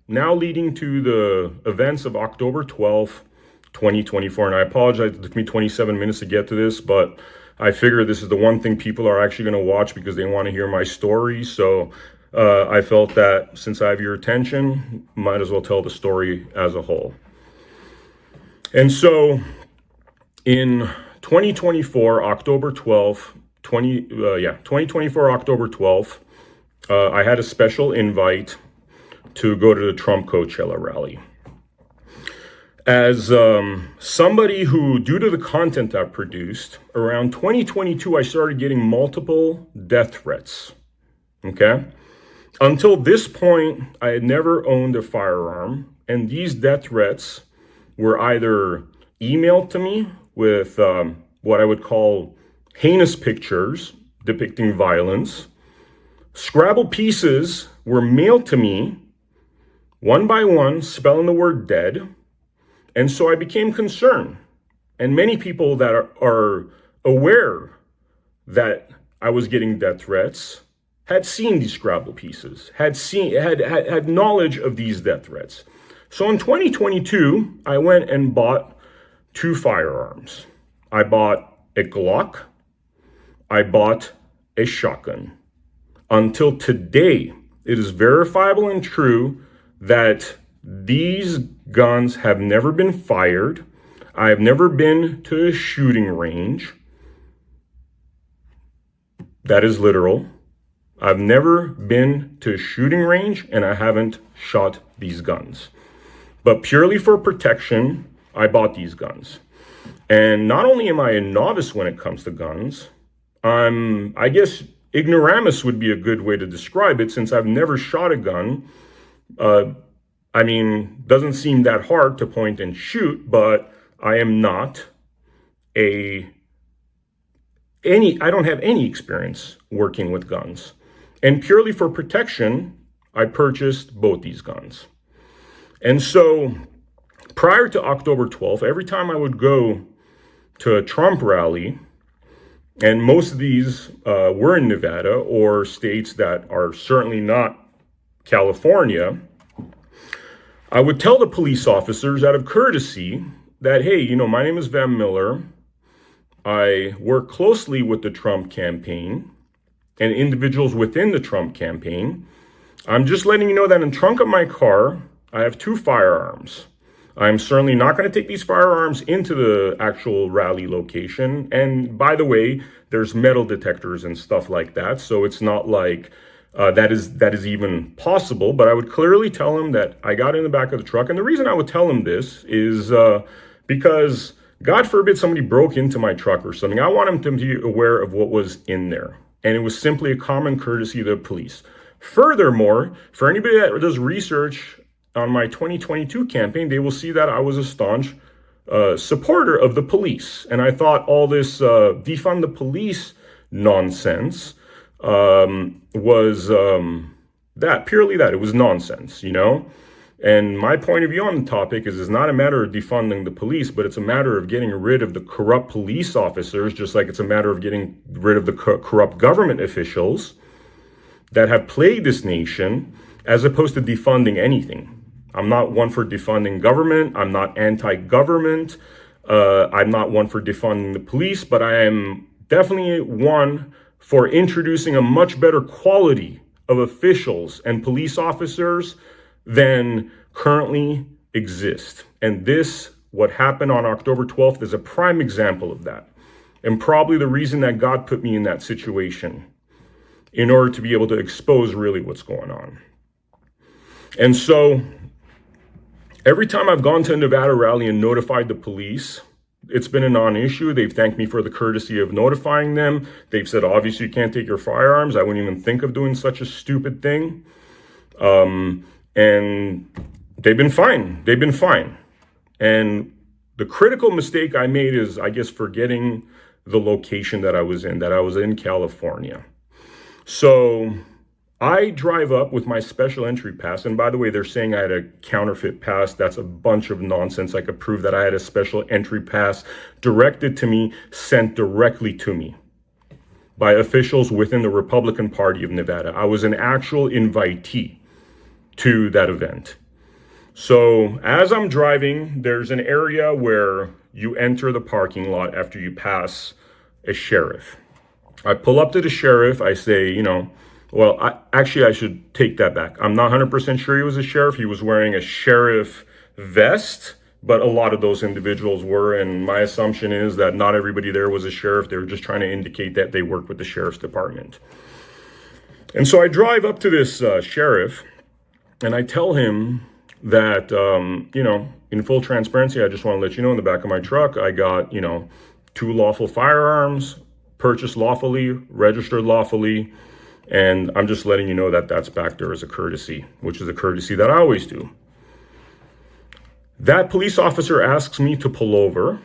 now leading to the events of October 12th, 2024. And I apologize, it took me 27 minutes to get to this, but I figure this is the one thing people are actually going to watch because they want to hear my story. So I felt that since I have your attention, might as well tell the story as a whole. And so in 2024, October 12th, 2024, October 12th, I had a special invite to go to the Trump Coachella rally. As somebody who, due to the content I've produced, around 2022, I started getting multiple death threats, okay? Until this point, I had never owned a firearm, and these death threats were either emailed to me with what I would call heinous pictures depicting violence. Scrabble pieces were mailed to me, one by one, spelling the word dead. And so I became concerned. And many people that are aware that I was getting death threats had seen these Scrabble pieces, had knowledge of these death threats. So in 2022, I went and bought 2 firearms. I bought a Glock. I bought a shotgun. Until today, it is verifiable and true that these guns have never been fired. I have never been to a shooting range. That is literal. I've never been to a shooting range and I haven't shot these guns. But purely for protection, I bought these guns. And not only am I a novice when it comes to guns, I guess ignoramus would be a good way to describe it since I've never shot a gun. I mean, doesn't seem that hard to point and shoot, but I am not I don't have any experience working with guns. And purely for protection, I purchased both these guns. And so prior to October 12th, every time I would go to a Trump rally, and most of these were in Nevada or states that are certainly not California, I would tell the police officers out of courtesy that, hey, my name is Van Miller. I work closely with the Trump campaign and individuals within the Trump campaign. I'm just letting you know that in the trunk of my car, I have 2 firearms. I'm certainly not going to take these firearms into the actual rally location. And by the way, there's metal detectors and stuff like that. So it's not like that is even possible. But I would clearly tell them that I got in the back of the truck. And the reason I would tell them this is because God forbid somebody broke into my truck or something. I want them to be aware of what was in there. And it was simply a common courtesy to the police. Furthermore, for anybody that does research on my 2022 campaign, they will see that I was a staunch supporter of the police. And I thought all this defund the police nonsense was purely that. It was nonsense, And my point of view on the topic is it's not a matter of defunding the police, but it's a matter of getting rid of the corrupt police officers, just like it's a matter of getting rid of the corrupt government officials that have plagued this nation, as opposed to defunding anything. I'm not one for defunding government. I'm not anti-government. I'm not one for defunding the police, but I am definitely one for introducing a much better quality of officials and police officers than currently exist. And what happened on October 12th is a prime example of that. And probably the reason that God put me in that situation in order to be able to expose really what's going on. And so every time I've gone to a Nevada rally and notified the police, it's been a non-issue. They've thanked me for the courtesy of notifying them. They've said, obviously, you can't take your firearms. I wouldn't even think of doing such a stupid thing. And they've been fine. They've been fine. And the critical mistake I made is, I guess, forgetting the location that I was in California. So I drive up with my special entry pass. And by the way, they're saying I had a counterfeit pass. That's a bunch of nonsense. I could prove that I had a special entry pass directed to me, sent directly to me by officials within the Republican Party of Nevada. I was an actual invitee to that event. So as I'm driving, there's an area where you enter the parking lot after you pass a sheriff. I pull up to the sheriff. I say, I should take that back. I'm not 100% sure he was a sheriff. He was wearing a sheriff vest, but a lot of those individuals were. And my assumption is that not everybody there was a sheriff. They were just trying to indicate that they worked with the sheriff's department. And so I drive up to this sheriff and I tell him that, in full transparency, I just want to let you know in the back of my truck, I got, 2 lawful firearms, purchased lawfully, registered lawfully. And I'm just letting you know that that's back there as a courtesy, which is a courtesy that I always do. That police officer asks me to pull over.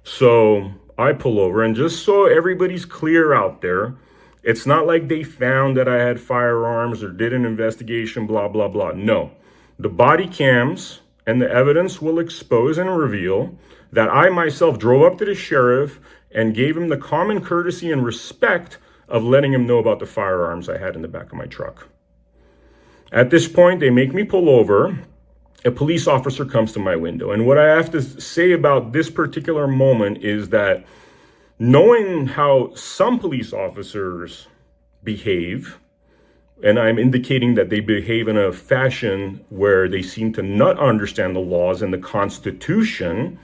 So I pull over, and just so everybody's clear out there, it's not like they found that I had firearms or did an investigation, blah, blah, blah. No, the body cams and the evidence will expose and reveal that I myself drove up to the sheriff and gave him the common courtesy and respect of letting him know about the firearms I had in the back of my truck. At this point, they make me pull over. A police officer comes to my window. And what I have to say about this particular moment is that knowing how some police officers behave, and I'm indicating that they behave in a fashion where they seem to not understand the laws and the Constitution,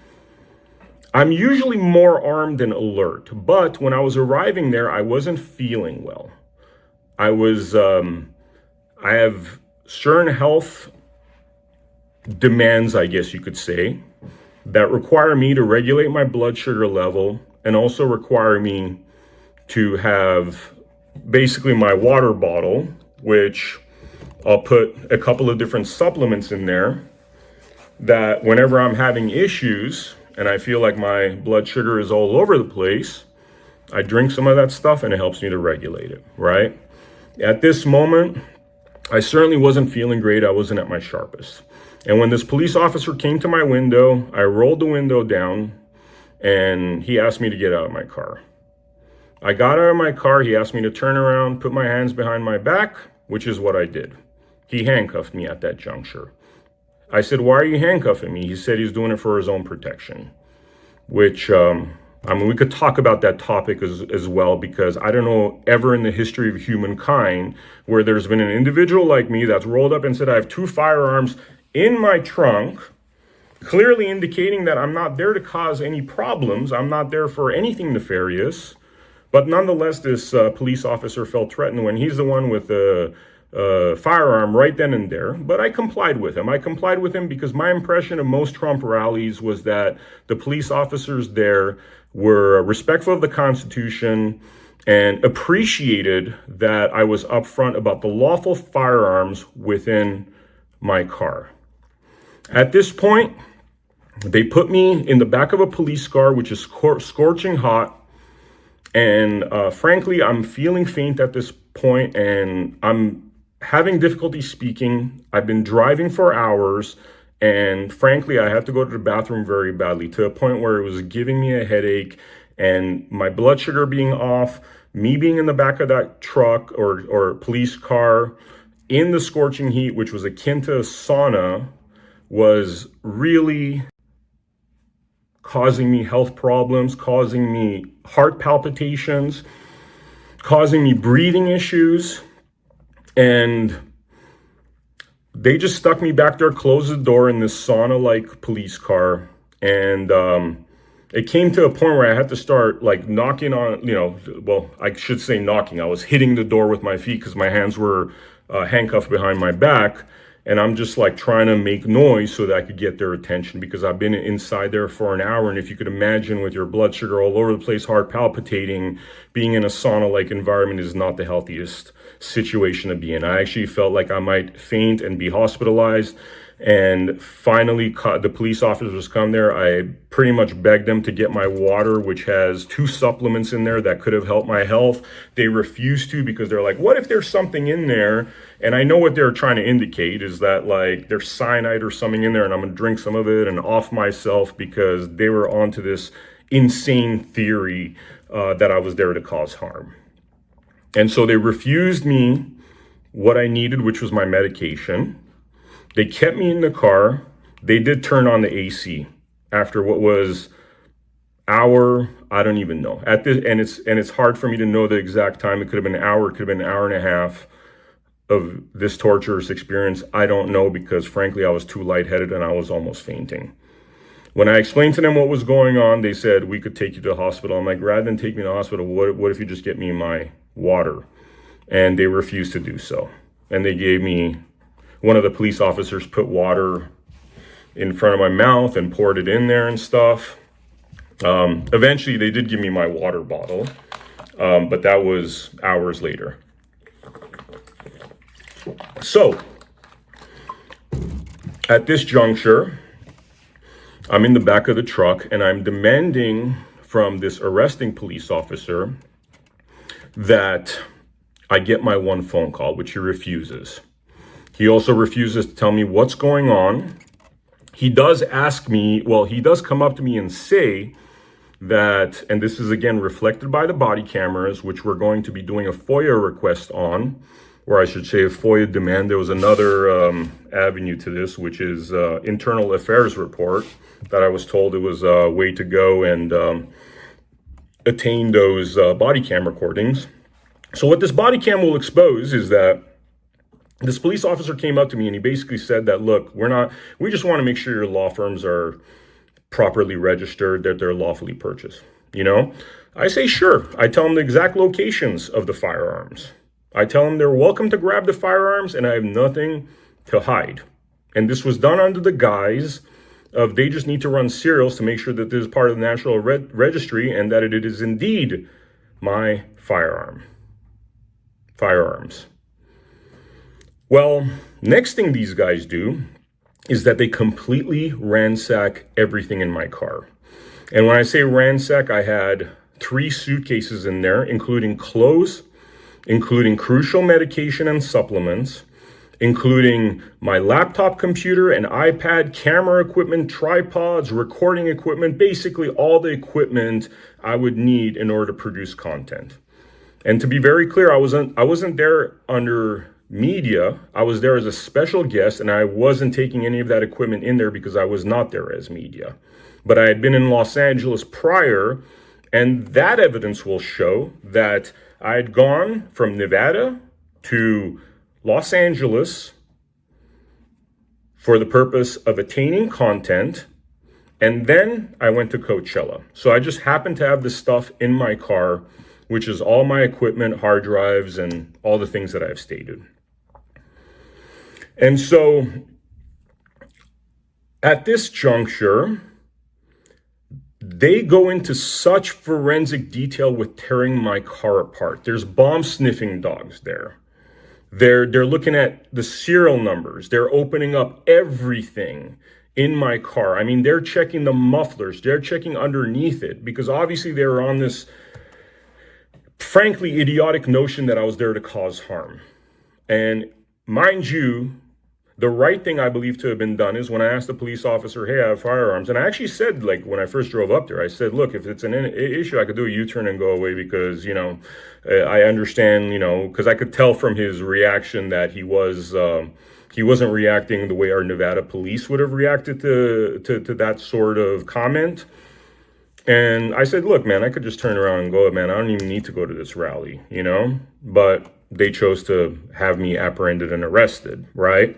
I'm usually more armed and alert. But when I was arriving there, I wasn't feeling well. I have certain health demands, I guess you could say, that require me to regulate my blood sugar level and also require me to have basically my water bottle, which I'll put a couple of different supplements in there that whenever I'm having issues and I feel like my blood sugar is all over the place, I drink some of that stuff and it helps me to regulate it, right? At this moment, I certainly wasn't feeling great. I wasn't at my sharpest. And when this police officer came to my window, I rolled the window down and he asked me to get out of my car. I got out of my car. He asked me to turn around, put my hands behind my back, which is what I did. He handcuffed me at that juncture. I said, "Why are you handcuffing me?" He said he's doing it for his own protection, which, we could talk about that topic as well, because I don't know ever in the history of humankind where there's been an individual like me that's rolled up and said, "I have 2 firearms in my trunk," clearly indicating that I'm not there to cause any problems. I'm not there for anything nefarious. But nonetheless, this police officer felt threatened when he's the one with the firearm right then and there. But I complied with him. I complied with him because my impression of most Trump rallies was that the police officers there were respectful of the Constitution and appreciated that I was upfront about the lawful firearms within my car. At this point, they put me in the back of a police car, which is scorching hot. And frankly, I'm feeling faint at this point, and I'm having difficulty speaking. I've been driving for hours, and frankly, I had to go to the bathroom very badly, to a point where it was giving me a headache, and my blood sugar being off, me being in the back of that truck or police car in the scorching heat, which was akin to a sauna, was really causing me health problems, causing me heart palpitations, causing me breathing issues. And they just stuck me back there, closed the door in this sauna-like police car. And it came to a point where I had to start knocking on, I should say knocking. I was hitting the door with my feet because my hands were handcuffed behind my back. And I'm just trying to make noise so that I could get their attention, because I've been inside there for an hour. And if you could imagine, with your blood sugar all over the place, heart palpitating, being in a sauna-like environment is not the healthiest situation to be in. I actually felt like I might faint and be hospitalized. And finally, the police officers come there. I pretty much begged them to get my water, which has 2 supplements in there that could have helped my health. They refused to, because they're like, what if there's something in there? And I know what they're trying to indicate is that there's cyanide or something in there, and I'm going to drink some of it and off myself, because they were onto this insane theory that I was there to cause harm. And so they refused me what I needed, which was my medication. They kept me in the car. They did turn on the AC after what was hour, I don't even know. And it's hard for me to know the exact time. It could have been an hour, it could have been an hour and a half of this torturous experience. I don't know, because frankly, I was too lightheaded and I was almost fainting. When I explained to them what was going on, they said, we could take you to the hospital. I'm like, rather than take me to the hospital, what if you just get me my water? And they refused to do so. And they gave me, one of the police officers put water in front of my mouth and poured it in there and stuff. Eventually, they did give me my water bottle, but that was hours later. So, at this juncture, I'm in the back of the truck and I'm demanding from this arresting police officer that I get my one phone call, which he refuses. He also refuses to tell me what's going on. He does ask me, well, he does come up to me and say that, and this is again reflected by the body cameras, which we're going to be doing a FOIA request on, or I should say a FOIA demand. There was another avenue to this, which is internal affairs report, that I was told it was a way to go and attain those body cam recordings. So what this body cam will expose is that this police officer came up to me and he basically said that, look, we just want to make sure your law firms are properly registered, that they're lawfully purchased. You know, I say, sure. I tell them the exact locations of the firearms. I tell them they're welcome to grab the firearms and I have nothing to hide. And this was done under the guise of they just need to run serials to make sure that this is part of the National Registry and that it is indeed my firearms. Well, next thing these guys do is that they completely ransack everything in my car. And when I say ransack, I had 3 suitcases in there, including clothes, including crucial medication and supplements, including my laptop computer and iPad, camera equipment, tripods, recording equipment, basically all the equipment I would need in order to produce content. And to be very clear, I wasn't there under media. I was there as a special guest, and I wasn't taking any of that equipment in there because I was not there as media. But I had been in Los Angeles prior, and that evidence will show that I had gone from Nevada to Los Angeles for the purpose of attaining content, and then I went to Coachella. So I just happened to have this stuff in my car, which is all my equipment, hard drives, and all the things that I've stated. And so at this juncture, they go into such forensic detail with tearing my car apart. There's bomb sniffing dogs there. They're looking at the serial numbers. They're opening up everything in my car. I mean, they're checking the mufflers. They're checking underneath it because obviously they were on this, frankly, idiotic notion that I was there to cause harm. And mind you, the right thing I believe to have been done is when I asked the police officer, hey, I have firearms. And I actually said, like, when I first drove up there, I said, look, if it's an issue, I could do a U-turn and go away because, you know, I understand, you know, because I could tell from his reaction that he wasn't reacting the way our Nevada police would have reacted to that sort of comment. And I said, look, man, I could just turn around and go, man, I don't even need to go to this rally, you know, but they chose to have me apprehended and arrested, right?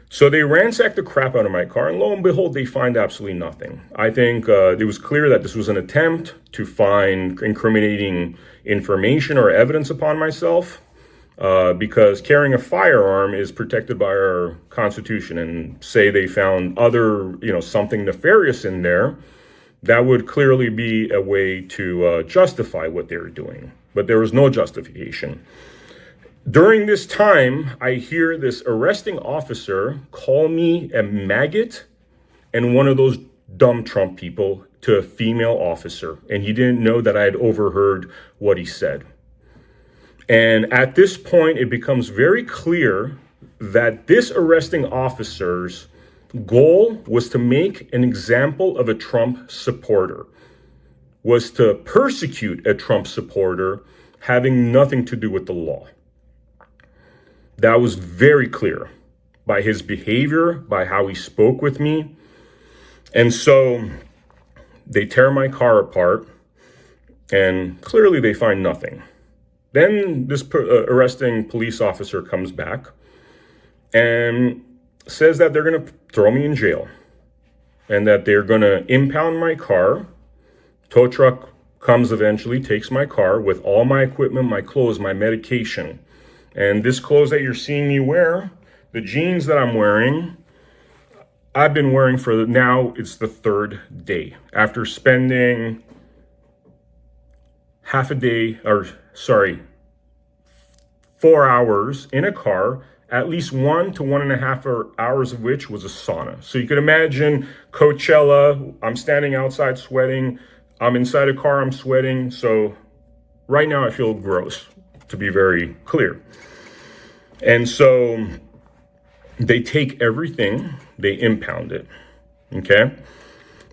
So they ransacked the crap out of my car, and lo and behold, they find absolutely nothing. I think it was clear that this was an attempt to find incriminating information or evidence upon myself, because carrying a firearm is protected by our Constitution. And say they found other, you know, something nefarious in there, that would clearly be a way to justify what they were doing. But there was no justification. During this time, I hear this arresting officer call me a maggot and one of those dumb Trump people to a female officer. And he didn't know that I had overheard what he said. And at this point, it becomes very clear that this arresting officer's goal was to make an example of a Trump supporter, was to persecute a Trump supporter having nothing to do with the law. That was very clear. by his behavior, by how he spoke with me. And so they tear my car apart, and clearly they find nothing. Then this arresting police officer comes back and says that they're going to throw me in jail and that they're going to impound my car. Tow truck comes eventually, takes my car with all my equipment, my clothes, my medication. And this clothes that you're seeing me wear, the jeans that I'm wearing, I've been wearing for now, it's the third day. After spending 4 hours in a car, at least 1 to 1.5 hours of which was a sauna. So you could imagine Coachella, I'm standing outside sweating, I'm inside a car, I'm sweating. So right now I feel gross, to be very clear. And so they take everything, they impound it, okay?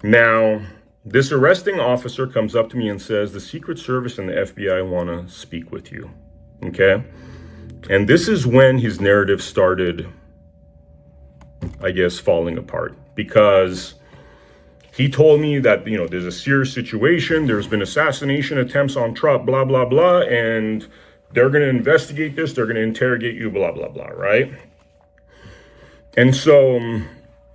Now, this arresting officer comes up to me and says, the Secret Service and the FBI want to speak with you, okay? And this is when his narrative started, I guess, falling apart, because he told me that, there's a serious situation, there's been assassination attempts on Trump, blah, blah, blah, and they're going to investigate this, they're going to interrogate you, blah, blah, blah, right? And so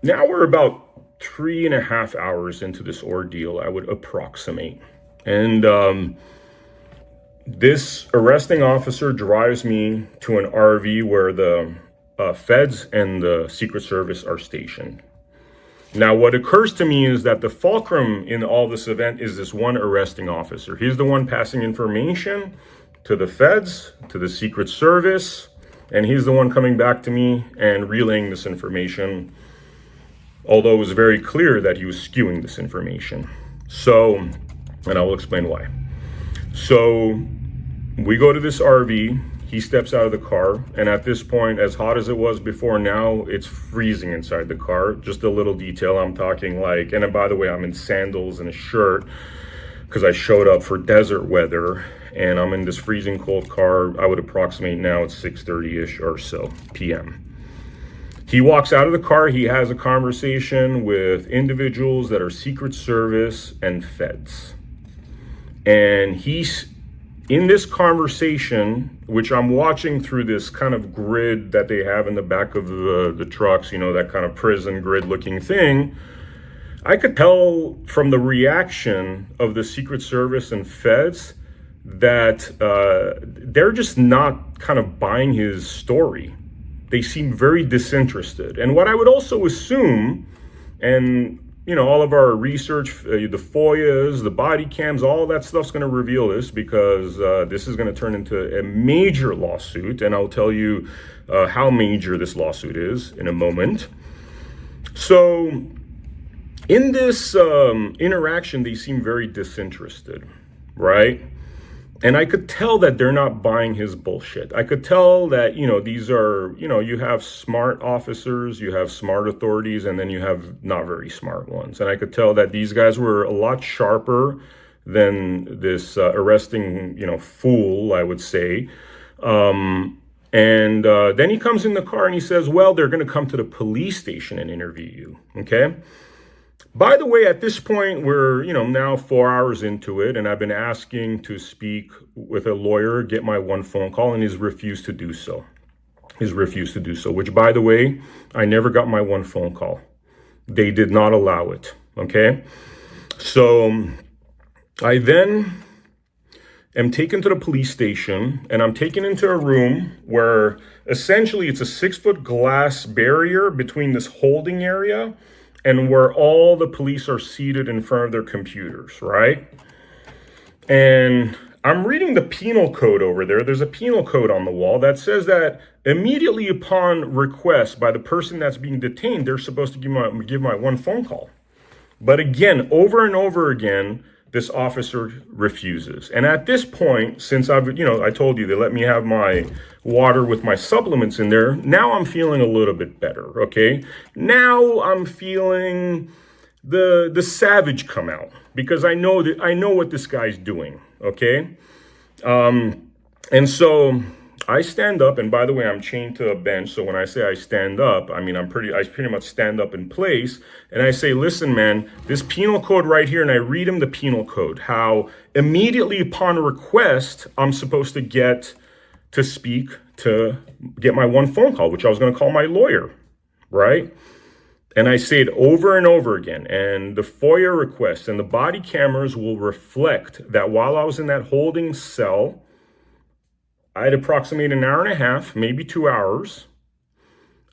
now we're about 3.5 hours into this ordeal, I would approximate. And this arresting officer drives me to an RV where the feds and the Secret Service are stationed. Now, what occurs to me is that the fulcrum in all this event is this one arresting officer. He's the one passing information to the feds, to the Secret Service, and he's the one coming back to me and relaying this information, although it was very clear that he was skewing this information. So, and I will explain why. So we go to this RV, he steps out of the car, and at this point, as hot as it was before, now it's freezing inside the car. Just a little detail, I'm talking like, and by the way, I'm in sandals and a shirt because I showed up for desert weather, and I'm in this freezing cold car. I would approximate now it's 6:30-ish or so p.m. He walks out of the car, he has a conversation with individuals that are Secret Service and feds. And he's in this conversation, which I'm watching through this kind of grid that they have in the back of the trucks, that kind of prison grid looking thing. I could tell from the reaction of the Secret Service and feds that they're just not kind of buying his story. They seem very disinterested. And what I would also assume, and all of our research, the FOIAs, the body cams, all that stuff's going to reveal this, because this is going to turn into a major lawsuit. And I'll tell you how major this lawsuit is in a moment. So in this interaction, they seem very disinterested, right? And I could tell that they're not buying his bullshit. I could tell that, these are, you have smart officers, you have smart authorities, and then you have not very smart ones. And I could tell that these guys were a lot sharper than this arresting, fool, I would say. And then he comes in the car and he says, well, they're going to come to the police station and interview you, okay? By the way, at this point, we're, now 4 hours into it, and I've been asking to speak with a lawyer, get my one phone call, and he's refused to do so. Which, by the way, I never got my one phone call. They did not allow it, okay? So I then am taken to the police station, and I'm taken into a room where essentially it's a 6-foot glass barrier between this holding area and where all the police are seated in front of their computers, right? And I'm reading the penal code over there. There's a penal code on the wall that says that immediately upon request by the person that's being detained, they're supposed to give my one phone call. But again, over and over again, this officer refuses. And at this point, since I told you they let me have my water with my supplements in there, now I'm feeling a little bit better, okay? Now I'm feeling the savage come out, because I know what this guy's doing, okay? And so I stand up, and by the way, I'm chained to a bench. So when I say I stand up, I mean, I pretty much stand up in place. And I say, listen, man, this penal code right here. And I read him the penal code, how immediately upon request, I'm supposed to get to speak, to get my one phone call, which I was going to call my lawyer, right? And I say it over and over again. And the FOIA requests and the body cameras will reflect that while I was in that holding cell, I'd approximate an hour and a half, maybe 2 hours.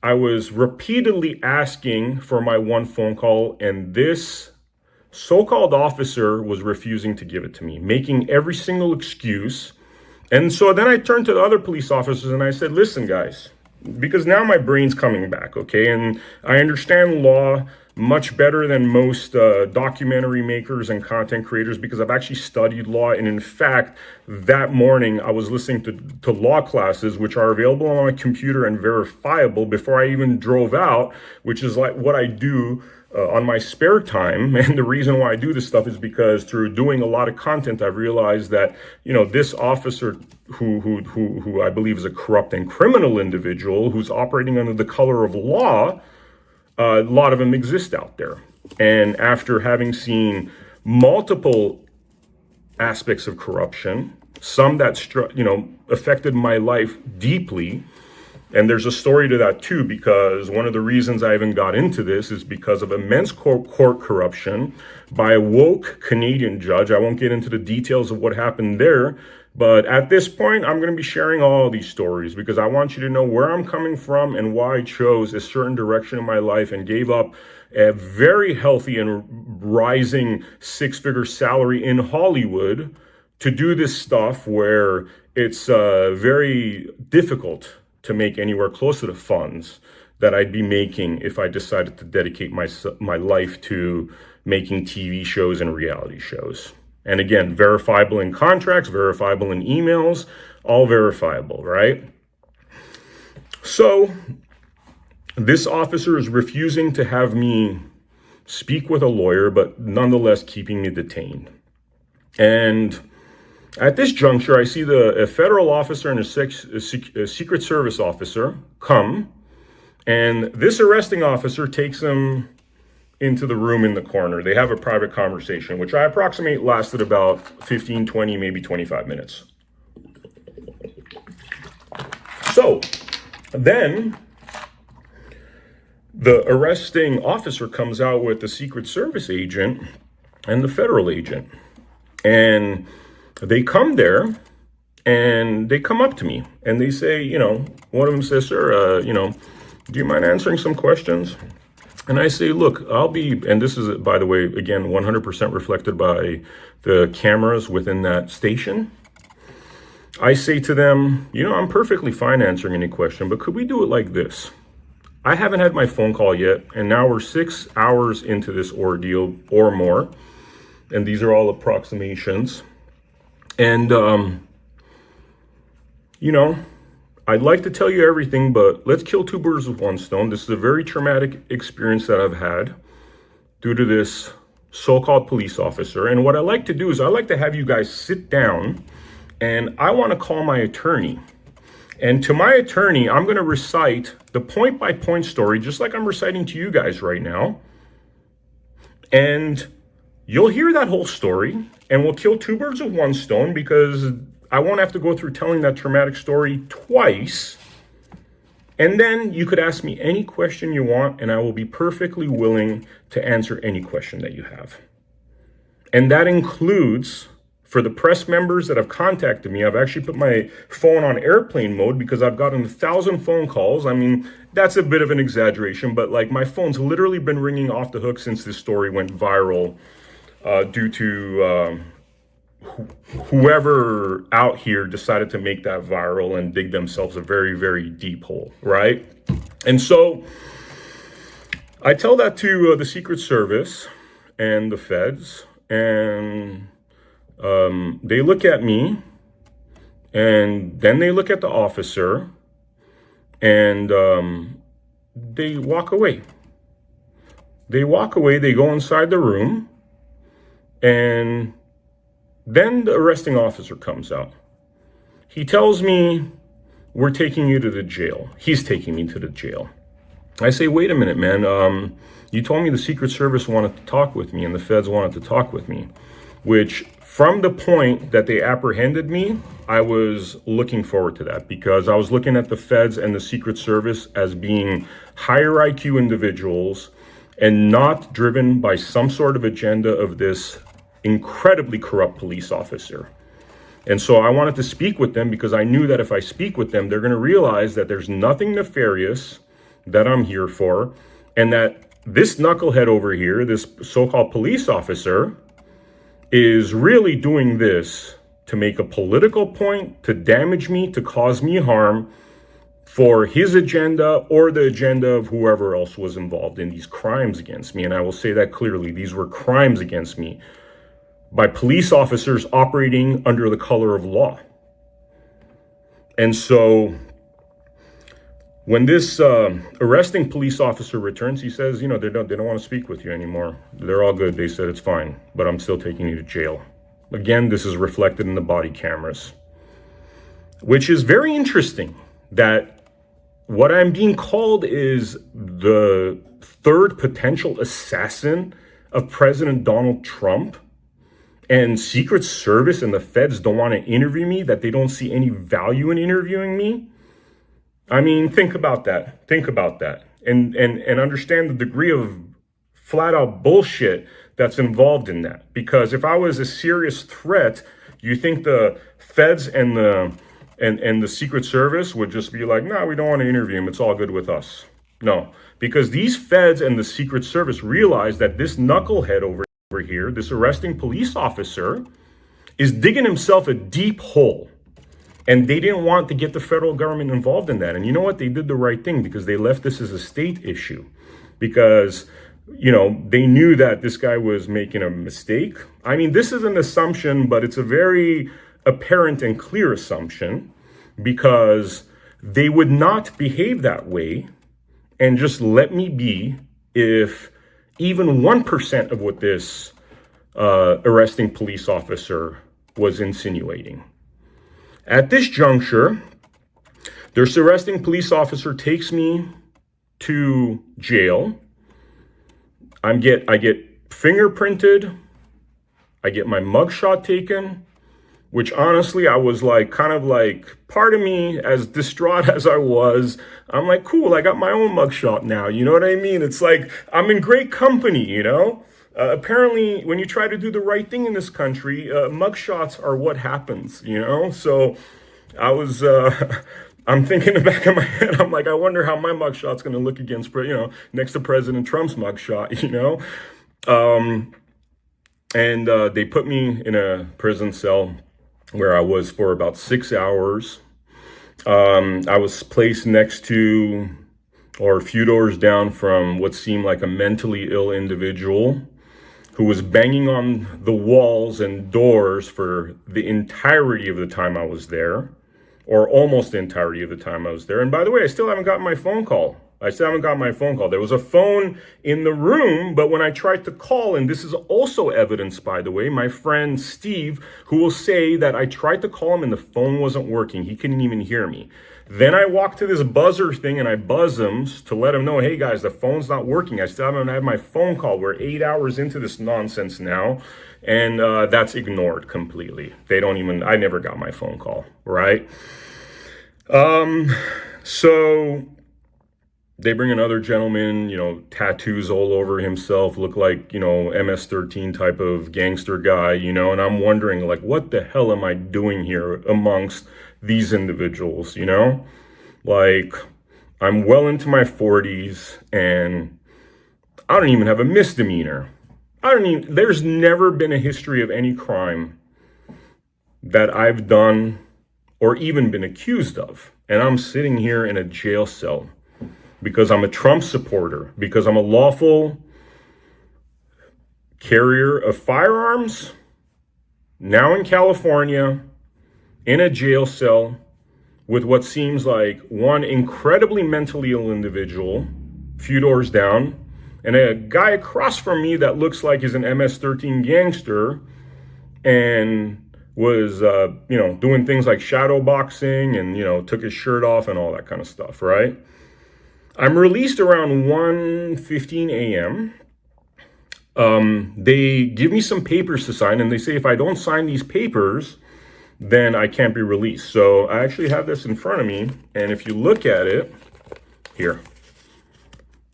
I was repeatedly asking for my one phone call, and this so-called officer was refusing to give it to me, making every single excuse. And so then I turned to the other police officers and I said, listen, guys, because now my brain's coming back, okay? And I understand law much better than most documentary makers and content creators because I've actually studied law. And in fact, that morning I was listening to law classes, which are available on my computer and verifiable before I even drove out, which is like what I do on my spare time. And the reason why I do this stuff is because through doing a lot of content, I've realized that, you know, this officer who I believe is a corrupt and criminal individual who's operating under the color of law, a lot of them exist out there. And after having seen multiple aspects of corruption, some that affected my life deeply. And there's a story to that too, because one of the reasons I even got into this is because of immense court corruption by a woke Canadian judge. I won't get into the details of what happened there, but at this point, I'm going to be sharing all of these stories because I want you to know where I'm coming from and why I chose a certain direction in my life and gave up a very healthy and rising six-figure salary in Hollywood to do this stuff where it's very difficult to make anywhere close to the funds that I'd be making if I decided to dedicate my life to making TV shows and reality shows. And again, verifiable in contracts, verifiable in emails, all verifiable, right? So this officer is refusing to have me speak with a lawyer, but nonetheless keeping me detained. And at this juncture, I see a federal officer and a Secret Service officer come, and this arresting officer takes him into the room in the corner. They have a private conversation, which I approximate lasted about 15, 20, maybe 25 minutes. So then the arresting officer comes out with the Secret Service agent and the federal agent. And they come there and they come up to me and they say, you know, one of them says, sir, do you mind answering some questions? And I say, look, and this is, by the way, again, 100% reflected by the cameras within that station. I say to them, you know, I'm perfectly fine answering any question, but could we do it like this? I haven't had my phone call yet, and now we're 6 hours into this ordeal or more, and these are all approximations. And, I'd like to tell you everything, but let's kill two birds with one stone. This is a very traumatic experience that I've had due to this so-called police officer. And what I like to do is I like to have you guys sit down, and I want to call my attorney. And to my attorney, I'm going to recite the point-by-point story, just like I'm reciting to you guys right now. And you'll hear that whole story, and we'll kill two birds with one stone because I won't have to go through telling that traumatic story twice. And then you could ask me any question you want, and I will be perfectly willing to answer any question that you have. And that includes, for the press members that have contacted me, I've actually put my phone on airplane mode because I've gotten 1,000 phone calls. I mean, that's a bit of an exaggeration, but like my phone's literally been ringing off the hook since this story went viral due to whoever out here decided to make that viral and dig themselves a very, very deep hole, right? And so I tell that to the Secret Service and the feds, and they look at me, and then they look at the officer, and they walk away. They walk away, they go inside the room, and then the arresting officer comes out. He tells me we're taking you to the jail. He's taking me to the jail. I say, wait a minute, man. You told me the Secret Service wanted to talk with me and the feds wanted to talk with me, which from the point that they apprehended me, I was looking forward to that, because I was looking at the feds and the Secret Service as being higher IQ individuals and not driven by some sort of agenda of this incredibly corrupt police officer. And so I wanted to speak with them because I knew that if I speak with them, they're going to realize that there's nothing nefarious that I'm here for, and that this knucklehead over here, this so-called police officer, is really doing this to make a political point, to damage me, to cause me harm for his agenda or the agenda of whoever else was involved in these crimes against me. And I will say that clearly. These were crimes against me by police officers operating under the color of law. And so when this arresting police officer returns, he says, they don't want to speak with you anymore. They're all good. They said it's fine, but I'm still taking you to jail. Again, this is reflected in the body cameras, which is very interesting that what I'm being called is the third potential assassin of President Donald Trump, and Secret Service and the feds don't want to interview me, that they don't see any value in interviewing me. I mean, think about that. Think about that. And understand the degree of flat out bullshit that's involved in that. Because if I was a serious threat, you think the feds and the Secret Service would just be like, no, we don't want to interview him. It's all good with us. No, because these feds and the Secret Service realize that this knucklehead over here, this arresting police officer, is digging himself a deep hole. And they didn't want to get the federal government involved in that. And you know what? They did the right thing, because they left this as a state issue. Because, they knew that this guy was making a mistake. I mean, this is an assumption, but it's a very apparent and clear assumption, because they would not behave that way and just let me be if even 1% of what this arresting police officer was insinuating. At this juncture, this arresting police officer takes me to jail. I get fingerprinted. I get my mugshot taken, which honestly, I was part of me, as distraught as I was, I'm like, cool, I got my own mugshot now. You know what I mean? It's like, I'm in great company, Apparently, when you try to do the right thing in this country, mugshots are what happens, So I was, I'm thinking in the back of my head, I'm like, I wonder how my mugshot's going to look against, next to President Trump's mugshot, And they put me in a prison cell where I was for about 6 hours. I was placed next to, or a few doors down from, what seemed like a mentally ill individual who was banging on the walls and doors for the entirety of the time I was there, or almost the entirety of the time I was there. And by the way, I still haven't gotten my phone call. There was a phone in the room, but when I tried to call, and this is also evidence, by the way, my friend Steve, who will say that I tried to call him and the phone wasn't working. He couldn't even hear me. Then I walk to this buzzer thing and I buzz him to let him know, hey guys, the phone's not working. I still haven't had my phone call. We're 8 hours into this nonsense now. And that's ignored completely. I never got my phone call, right? So they bring another gentleman, tattoos all over himself, look like, MS-13 type of gangster guy, and I'm wondering, what the hell am I doing here amongst these individuals, I'm well into my 40s and I don't even have a misdemeanor. There's never been a history of any crime that I've done or even been accused of. And I'm sitting here in a jail cell because I'm a Trump supporter, because I'm a lawful carrier of firearms, now in California, in a jail cell with what seems like one incredibly mentally ill individual, a few doors down, and a guy across from me that looks like he's an MS-13 gangster, and was, doing things like shadow boxing and, took his shirt off and all that kind of stuff, right? I'm released around 1:15 a.m. They give me some papers to sign, and they say if I don't sign these papers, then I can't be released. So I actually have this in front of me, and if you look at it, here,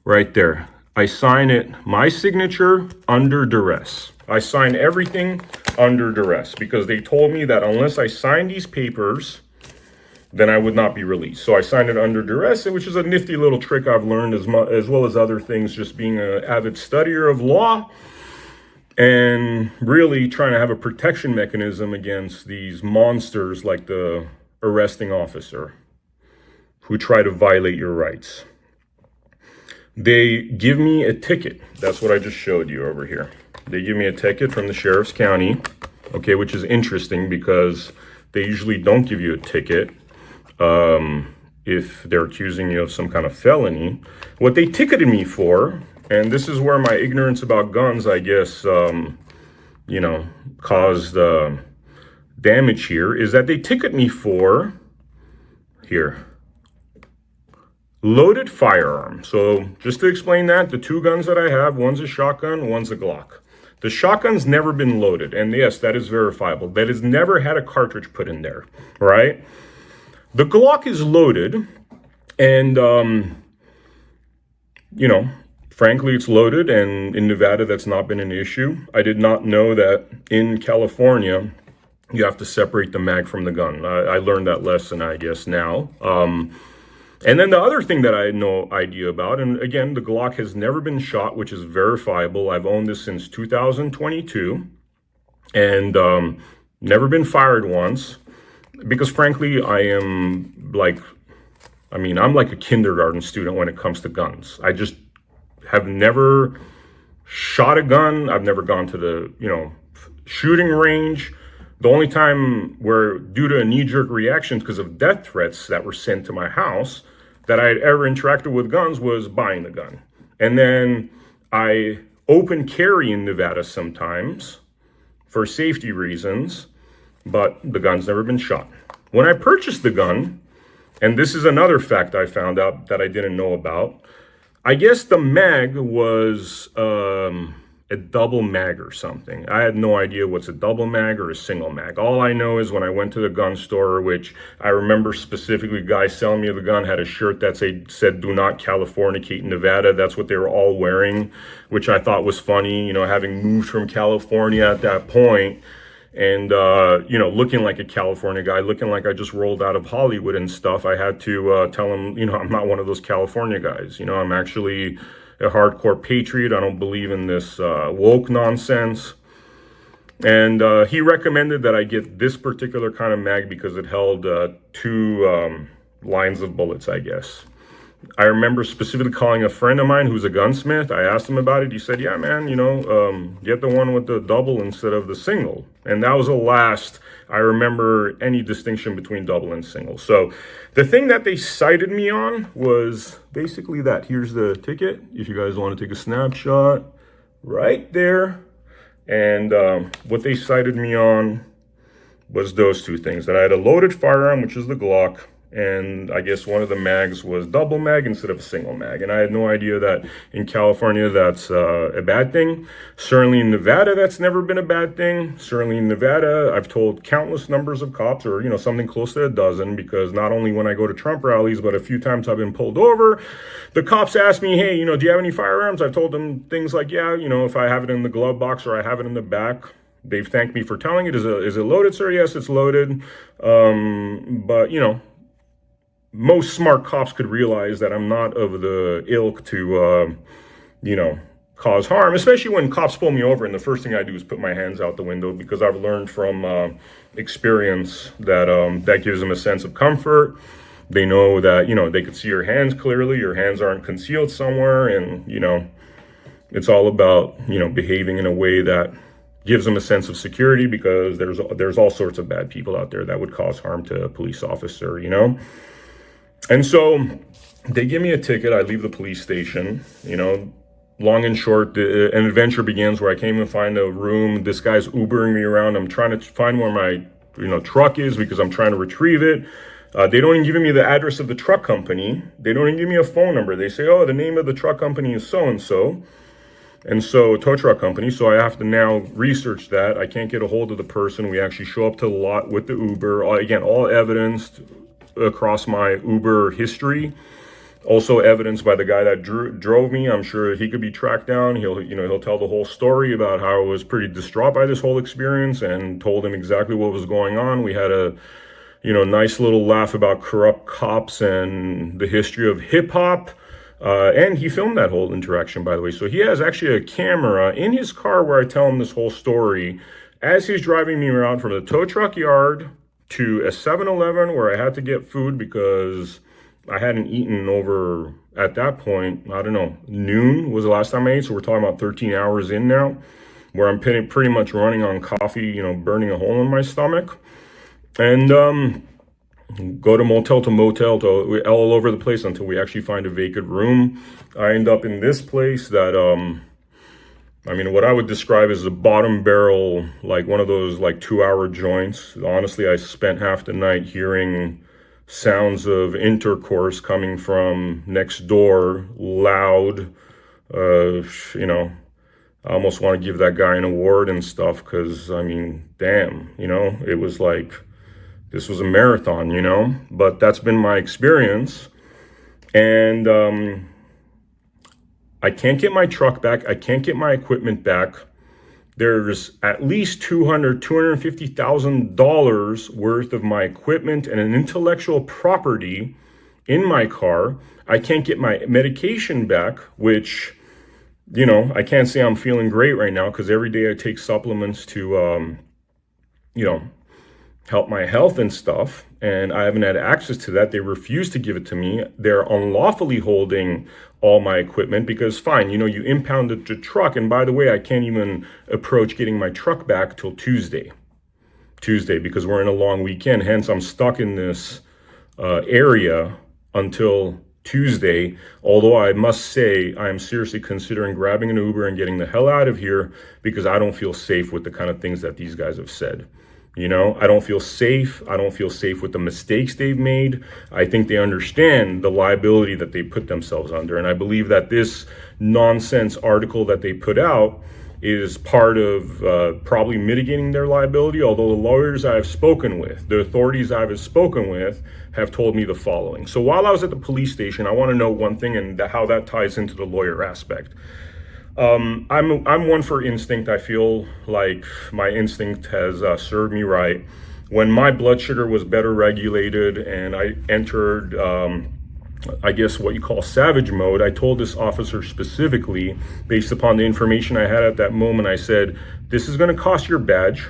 right there, I sign it, my signature, under duress. I sign everything under duress because they told me that unless I sign these papers, then I would not be released. So I signed it under duress, which is a nifty little trick I've learned as well as other things, just being an avid studier of law and really trying to have a protection mechanism against these monsters like the arresting officer who try to violate your rights. They give me a ticket. That's what I just showed you over here. They give me a ticket from the sheriff's county, okay, which is interesting because they usually don't give you a ticket if they're accusing you of some kind of felony. What they ticketed me for, and this is where my ignorance about guns, I guess, caused damage here, is that they ticket me for, here, loaded firearm. So just to explain that, the two guns that I have, one's a shotgun, one's a Glock. The shotgun's never been loaded, and yes, that is verifiable. That has never had a cartridge put in there, right? The Glock is loaded, and, frankly, it's loaded, and in Nevada, that's not been an issue. I did not know that in California, you have to separate the mag from the gun. I learned that lesson, I guess, now. And then the other thing that I had no idea about, and again, the Glock has never been shot, which is verifiable. I've owned this since 2022, and never been fired once. Because frankly, I'm like a kindergarten student when it comes to guns. I just have never shot a gun. I've never gone to the, shooting range. The only time where, due to a knee-jerk reaction because of death threats that were sent to my house, that I had ever interacted with guns was buying the gun. And then I open carry in Nevada sometimes for safety reasons, but the gun's never been shot. When I purchased the gun, and this is another fact I found out that I didn't know about, I guess the mag was a double mag or something. I had no idea what's a double mag or a single mag. All I know is when I went to the gun store, which I remember specifically, the guy selling me the gun had a shirt that said, "Do not Californicate in Nevada." That's what they were all wearing, which I thought was funny, having moved from California at that point. And, looking like a California guy, looking like I just rolled out of Hollywood and stuff, I had to tell him, I'm not one of those California guys. I'm actually a hardcore patriot. I don't believe in this woke nonsense. And he recommended that I get this particular kind of mag because it held two lines of bullets, I guess. I remember specifically calling a friend of mine who's a gunsmith. I asked him about it. He said, yeah, man, get the one with the double instead of the single. And that was the last I remember any distinction between double and single. So the thing that they cited me on was basically that. Here's the ticket. If you guys want to take a snapshot right there. And what they cited me on was those two things. That I had a loaded firearm, which is the Glock, and I guess one of the mags was double mag instead of a single mag. And I had no idea that in California that's a bad thing. Certainly in Nevada, that's never been a bad thing. Certainly in Nevada, I've told countless numbers of cops, or something close to a dozen, because not only when I go to Trump rallies, but a few times I've been pulled over, the cops ask me, hey, do you have any firearms? I've told them things like, yeah, if I have it in the glove box or I have it in the back. They've thanked me for telling it. Is it loaded, sir? Yes, it's loaded. But most smart cops could realize that I'm not of the ilk to, cause harm, especially when cops pull me over and the first thing I do is put my hands out the window, because I've learned from experience that that gives them a sense of comfort. They know that, they could see your hands clearly, your hands aren't concealed somewhere, and, it's all about, behaving in a way that gives them a sense of security, because there's all sorts of bad people out there that would cause harm to a police officer, And so they give me a ticket. I leave the police station, long and short, an adventure begins where I can't even find a room. This guy's Ubering me around. I'm trying to find where my truck is because I'm trying to retrieve it. They don't even give me the address of the truck company. They don't even give me a phone number. They say, oh, the name of the truck company is so-and-so. And so, tow truck company. So I have to now research that. I can't get a hold of the person. We actually show up to the lot with the Uber. Again, all evidenced across my Uber history. Also evidenced by the guy that drove me. I'm sure he could be tracked down. He'll tell the whole story about how I was pretty distraught by this whole experience and told him exactly what was going on. We had a, nice little laugh about corrupt cops and the history of hip hop. And he filmed that whole interaction, by the way. So he has actually a camera in his car where I tell him this whole story as he's driving me around from the tow truck yard to a 7-Eleven where I had to get food because I hadn't eaten over, at that point, I don't know, noon was the last time I ate. So we're talking about 13 hours in now, where I'm pretty much running on coffee, burning a hole in my stomach. And go to motel to motel to all over the place until we actually find a vacant room. I end up in this place that, what I would describe as a bottom barrel, like one of those 2-hour joints. Honestly, I spent half the night hearing sounds of intercourse coming from next door, loud. I almost want to give that guy an award and stuff because, damn, it was like, this was a marathon, but that's been my experience. And I can't get my truck back. I can't get my equipment back. There's at least $250,000 worth of my equipment and an intellectual property in my car. I can't get my medication back, which, I can't say I'm feeling great right now because every day I take supplements to, help my health and stuff. And I haven't had access to that. They refuse to give it to me. They're unlawfully holding all my equipment because fine, you impounded the truck. And by the way, I can't even approach getting my truck back till Tuesday because we're in a long weekend. Hence, I'm stuck in this area until Tuesday. Although I must say, I am seriously considering grabbing an Uber and getting the hell out of here because I don't feel safe with the kind of things that these guys have said. I don't feel safe. I don't feel safe with the mistakes they've made. I think they understand the liability that they put themselves under. And I believe that this nonsense article that they put out is part of probably mitigating their liability. Although the lawyers I've spoken with, the authorities I've spoken with have told me the following. So while I was at the police station, I want to know one thing and how that ties into the lawyer aspect. I'm one for instinct. I feel like my instinct has served me right. When my blood sugar was better regulated and I entered, I guess what you call savage mode, I told this officer specifically, based upon the information I had at that moment, I said, this is going to cost your badge.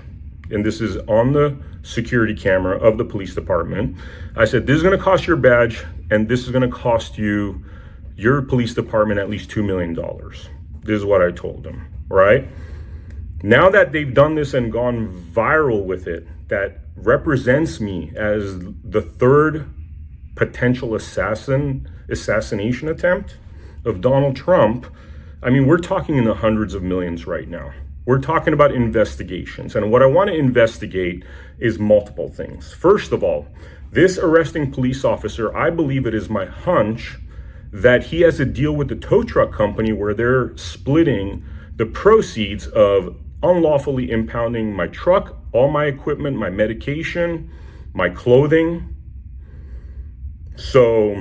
And this is on the security camera of the police department. I said, this is going to cost your badge and this is going to cost you, your police department, at least $2 million. This is what I told them, right? Now that they've done this and gone viral with it, that represents me as the third potential assassination attempt of Donald Trump. We're talking in the hundreds of millions right now. We're talking about investigations. And what I want to investigate is multiple things. First of all, this arresting police officer, I believe it is my hunch that he has a deal with the tow truck company where they're splitting the proceeds of unlawfully impounding my truck, all my equipment, my medication, my clothing. So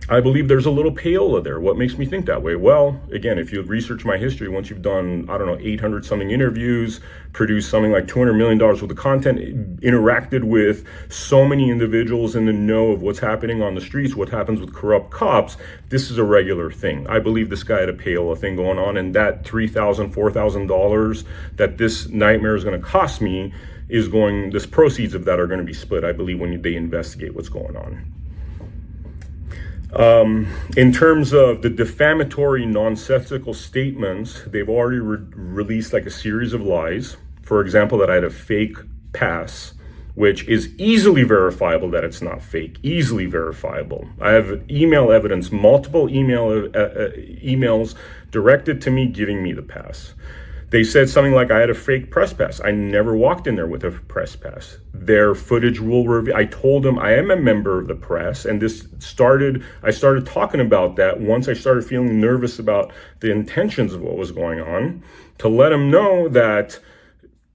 I believe there's a little payola there. What makes me think that way? Well, again, if you research my history, once you've done, 800 something interviews, produced something like $200 million worth of content, interacted with so many individuals in the know of what's happening on the streets, what happens with corrupt cops, this is a regular thing. I believe this guy had a payola thing going on, and that $3,000, $4,000 that this nightmare is going to cost me this proceeds of that are going to be split, I believe, when they investigate what's going on. In terms of the defamatory, nonsensical statements, they've already released a series of lies. For example, that I had a fake pass, which is easily verifiable that it's not fake, easily verifiable. I have email evidence, multiple emails directed to me giving me the pass. They said something like I had a fake press pass. I never walked in there with a press pass. Their footage will reveal. I told them I am a member of the press, and I started talking about that once I started feeling nervous about the intentions of what was going on, to let them know that,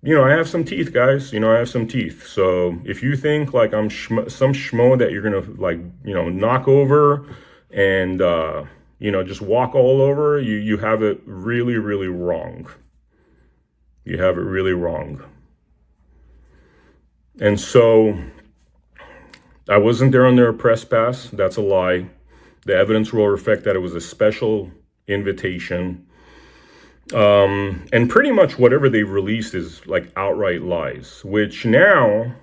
I have some teeth, guys. I have some teeth. So if you think like I'm some schmo that you're going to knock over and, just walk all over, you have it really, really wrong. You have it really wrong. And so I wasn't there under a press pass. That's a lie. The evidence will reflect that it was a special invitation. And pretty much whatever they've released is like outright lies, which now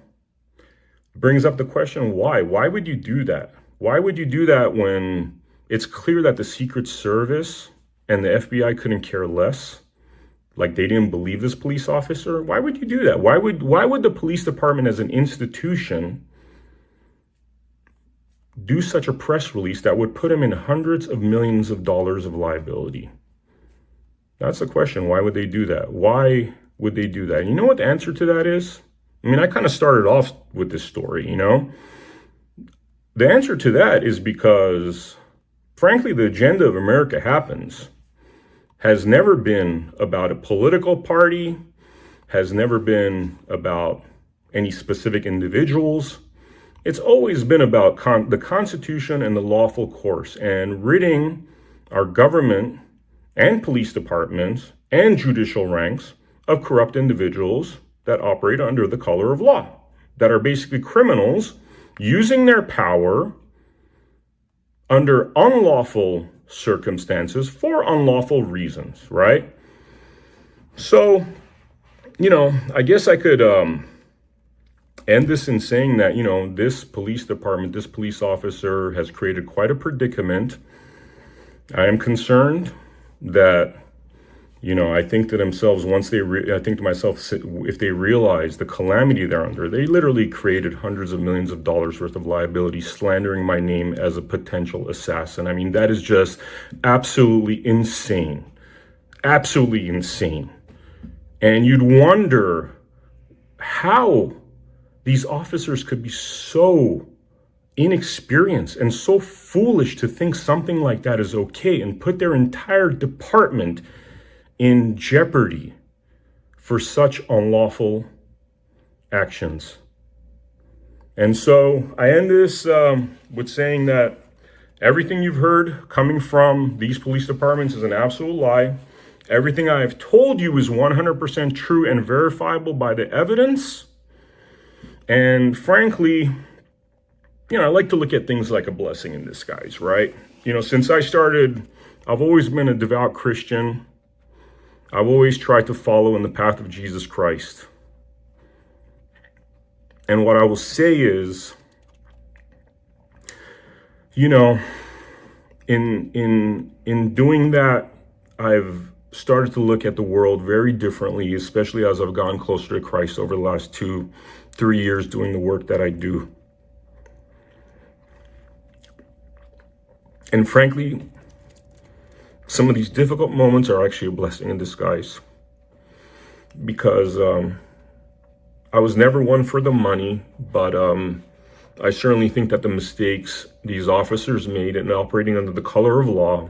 brings up the question, why? Why would you do that? Why would you do that when it's clear that the Secret Service and the FBI couldn't care less? Like they didn't believe this police officer? Why would you do that? Why would the police department as an institution do such a press release that would put him in hundreds of millions of dollars of liability? That's the question. Why would they do that? Why would they do that? You know what the answer to that is? I kind of started off with this story, The answer to that is because, frankly, the agenda of America Happens has never been about a political party, has never been about any specific individuals. It's always been about the Constitution and the lawful course, and ridding our government and police departments and judicial ranks of corrupt individuals that operate under the color of law, that are basically criminals using their power under unlawful circumstances for unlawful reasons, right? So, I guess I could end this in saying that, this police department, this police officer has created quite a predicament. I am concerned that, I think to themselves, I think to myself, if they realize the calamity they're under, they literally created hundreds of millions of dollars worth of liability, slandering my name as a potential assassin. That is just absolutely insane. Absolutely insane. And you'd wonder how these officers could be so inexperienced and so foolish to think something like that is okay and put their entire department in jeopardy for such unlawful actions. And so I end this with saying that everything you've heard coming from these police departments is an absolute lie. Everything I've told you is 100% true and verifiable by the evidence. And frankly, I like to look at things like a blessing in disguise, right? Since I started, I've always been a devout Christian. I've always tried to follow in the path of Jesus Christ. And what I will say is, in doing that, I've started to look at the world very differently, especially as I've gotten closer to Christ over the last 2-3 years doing the work that I do. And frankly, some of these difficult moments are actually a blessing in disguise, because I was never one for the money, but I certainly think that the mistakes these officers made in operating under the color of law,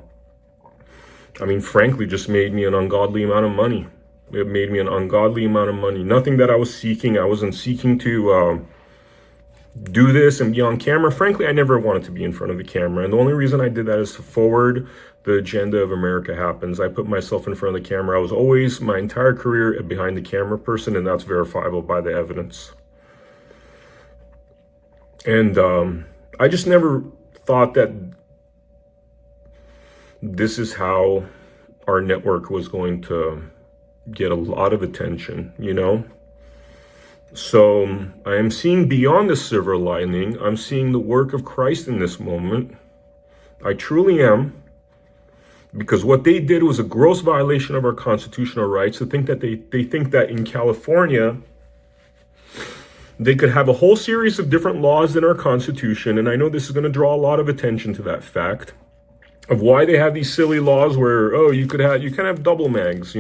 frankly, just made me an ungodly amount of money. It made me an ungodly amount of money. Nothing that I was seeking. I wasn't seeking to do this and be on camera. Frankly, I never wanted to be in front of the camera. And the only reason I did that is to forward the agenda of America Happens. I put myself in front of the camera. I was always, my entire career, a behind the camera person, and that's verifiable by the evidence. And I just never thought that this is how our network was going to get a lot of attention, So I am seeing beyond the silver lining. I'm seeing the work of Christ in this moment. I truly am. Because what they did was a gross violation of our constitutional rights. To think that they think that in California, they could have a whole series of different laws in our Constitution. And I know this is going to draw a lot of attention to that fact of why they have these silly laws where, you can have double mags,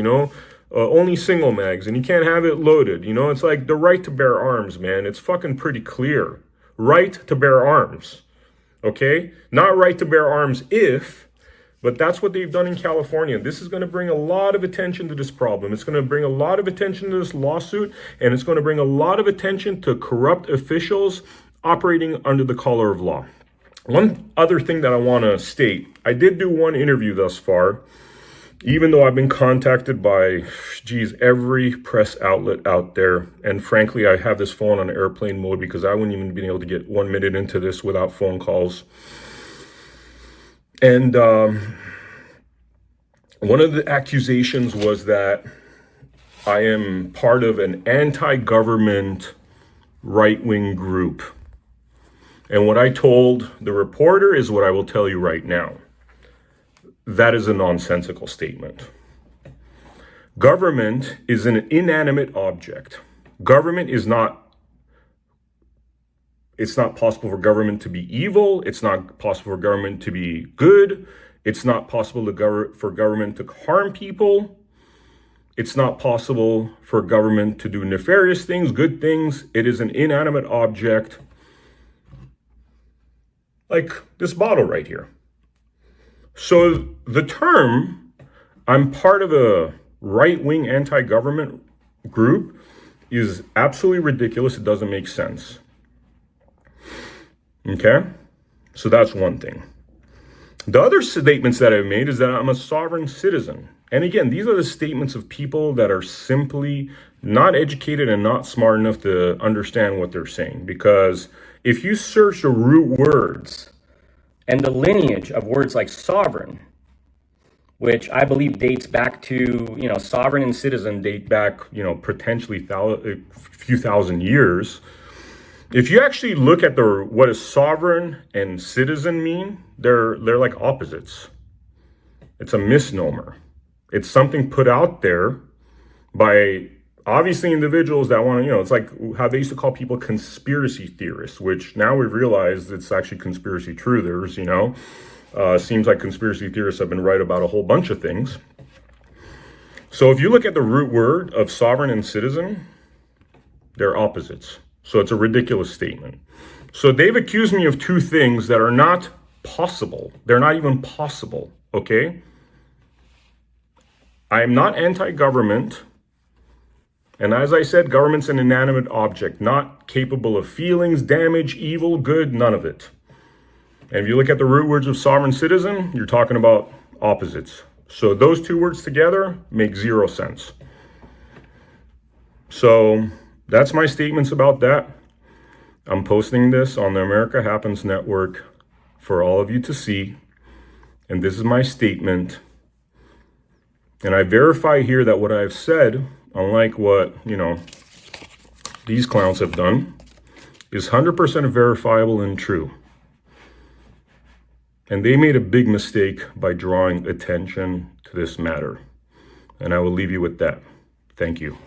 only single mags, and you can't have it loaded. You know, it's like the right to bear arms, man. It's fucking pretty clear. Right to bear arms, okay? Not right to bear arms if, but that's what they've done in California. This is going to bring a lot of attention to this problem. It's going to bring a lot of attention to this lawsuit, and it's going to bring a lot of attention to corrupt officials operating under the color of law. One other thing that I want to state, I did do one interview thus far, even though I've been contacted by, every press outlet out there. And frankly, I have this phone on airplane mode because I wouldn't even be able to get 1 minute into this without phone calls. And one of the accusations was that I am part of an anti-government right-wing group. And what I told the reporter is what I will tell you right now. That is a nonsensical statement. Government is an inanimate object. Government is not, it's not possible for government to be evil. It's not possible for government to be good. It's not possible for government to harm people. It's not possible for government to do nefarious things, good things. It is an inanimate object, like this bottle right here. So the term, I'm part of a right-wing anti-government group, is absolutely ridiculous. It doesn't make sense. Okay? So that's one thing. The other statements that I've made is that I'm a sovereign citizen. And again, these are the statements of people that are simply not educated and not smart enough to understand what they're saying. Because if you search the root words and the lineage of words like sovereign, which I believe dates back to, sovereign and citizen date back, potentially a few thousand years. If you actually look at what does sovereign and citizen mean, they're like opposites. It's a misnomer. It's something put out there by obviously individuals that want to, it's like how they used to call people conspiracy theorists, which now we've realized it's actually conspiracy truthers, Seems like conspiracy theorists have been right about a whole bunch of things. So if you look at the root word of sovereign and citizen, they're opposites. So it's a ridiculous statement. So they've accused me of two things that are not possible. They're not even possible, okay? I am not anti-government. And as I said, government's an inanimate object, not capable of feelings, damage, evil, good, none of it. And if you look at the root words of sovereign citizen, you're talking about opposites. So those two words together make zero sense. So that's my statements about that. I'm posting this on the America Happens Network for all of you to see. And this is my statement. And I verify here that what I've said, unlike what, these clowns have done, is 100% verifiable and true. And they made a big mistake by drawing attention to this matter. And I will leave you with that. Thank you.